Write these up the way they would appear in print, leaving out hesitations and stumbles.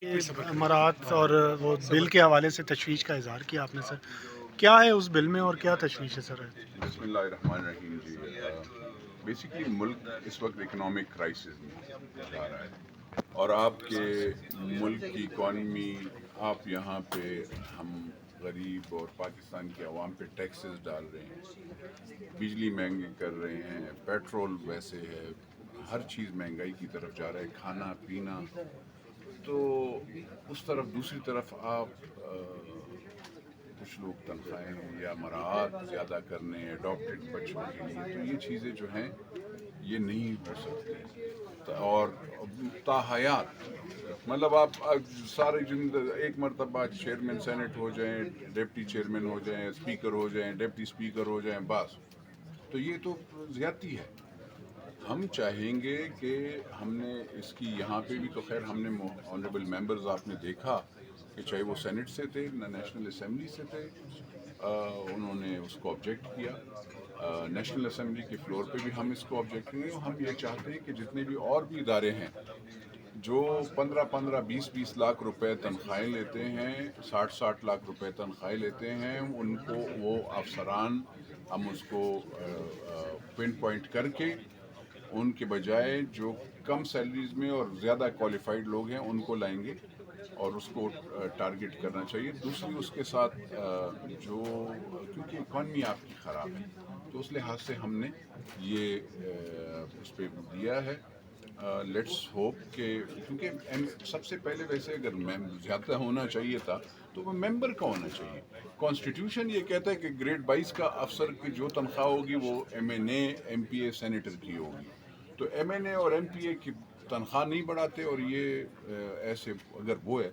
امارات اور وہ بل کے حوالے سے تشویش کا اظہار کیا آپ نے سر، کیا ہے اس بل میں اور کیا تشویش ہے سر؟ بسم اللہ الرحمن الرحیم جی، بیسیکلی ملک اس وقت اکنامک کرائسس میں جا رہا ہے اور آپ کے ملک کی اکانومی، آپ یہاں پہ ہم غریب اور پاکستان کی عوام پہ ٹیکسز ڈال رہے ہیں، بجلی مہنگی کر رہے ہیں، پیٹرول ویسے ہے، ہر چیز مہنگائی کی طرف جا رہا ہے، کھانا پینا، تو اس طرف دوسری طرف آپ کچھ لوگ تنخواہیں یا مراعات زیادہ کرنے اڈاپٹڈ بچوں کے لیے، تو یہ چیزیں جو ہیں یہ نہیں ہو سکتی اور تاحیات مطلب آپ سارے ایک مرتبہ چیئرمین سینٹ ہو جائیں، ڈپٹی چیئرمین ہو جائیں، اسپیکر ہو جائیں، ڈپٹی اسپیکر ہو جائیں، بس تو یہ تو زیادتی ہے۔ ہم چاہیں گے کہ ہم نے اس کی یہاں پہ بھی تو خیر ہم نے آنریبل ممبرز آپ نے دیکھا کہ چاہے وہ سینٹ سے تھے نہ نیشنل اسمبلی سے تھے، انہوں نے اس کو آبجیکٹ کیا، نیشنل اسمبلی کے فلور پہ بھی ہم اس کو آبجیکٹ کریں گے۔ ہم یہ چاہتے ہیں کہ جتنے بھی اور بھی ادارے ہیں جو 15 20 لاکھ روپے تنخواہیں لیتے ہیں، 60 لاکھ روپے تنخواہیں لیتے ہیں، ان کو وہ افسران ہم اس کو پن پوائنٹ کر کے ان کے بجائے جو کم سیلریز میں اور زیادہ کوالیفائڈ لوگ ہیں ان کو لائیں گے اور اس کو ٹارگٹ کرنا چاہیے۔ دوسری اس کے ساتھ جو کیونکہ اکانومی آپ کی خراب ہے تو اس لحاظ سے ہم نے یہ اس پہ دیا ہے۔ لیٹس ہوپ کہ کیونکہ سب سے پہلے ویسے اگر زیادہ ہونا چاہیے تھا تو وہ ممبر کا ہونا چاہیے۔ کانسٹیٹیوشن یہ کہتا ہے کہ گریڈ 22 کا افسر کی جو تنخواہ ہوگی وہ ایم این اے، ایم پی اے، سینیٹر کی ہوگی، تو ایم این اے اور ایم پی اے کی تنخواہ نہیں بڑھاتے، اور یہ ایسے اگر وہ ہے،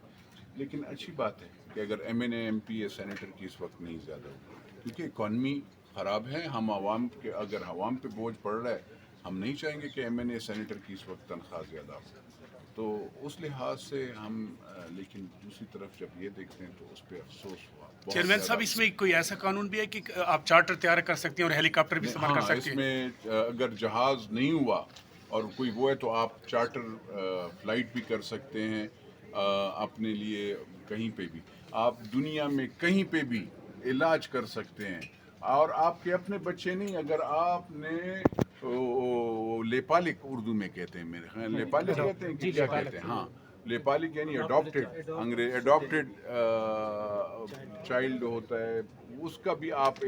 لیکن اچھی بات ہے کہ اگر ایم این اے، ایم پی اے، سینیٹر کی اس وقت نہیں زیادہ ہوگی کیونکہ اکانومی خراب ہے۔ ہم عوام کے اگر عوام پہ بوجھ پڑ رہا ہے، ہم نہیں چاہیں گے کہ ایم این اے، سینیٹر کی اس وقت تنخواہ زیادہ ہو، تو اس لحاظ سے ہم لیکن دوسری طرف جب یہ دیکھتے ہیں تو اس پہ افسوس ہوا بہت چیئرمین صاحب، اس میں کوئی ایسا قانون بھی ہے کہ آپ چارٹر تیار کر سکتے ہیں اور ہیلی کاپٹر بھی استعمال کر ہاں، سکتے اس ہیں؟ میں اگر جہاز نہیں ہوا اور کوئی وہ ہے تو آپ چارٹر فلائٹ بھی کر سکتے ہیں اپنے لیے، کہیں پہ بھی آپ دنیا میں کہیں پہ بھی علاج کر سکتے ہیں، اور آپ کے اپنے بچے نہیں، اگر آپ نے لیپالک اردو میں کہتے ہیں، میرے خیال لیپالک کہتے ہیں کہ کیا کہتے ہیں، ہاں لیپالک یعنی اڈاپٹڈ اڈاپٹڈ چائلڈ ہوتا ہے، اس کا بھی آپ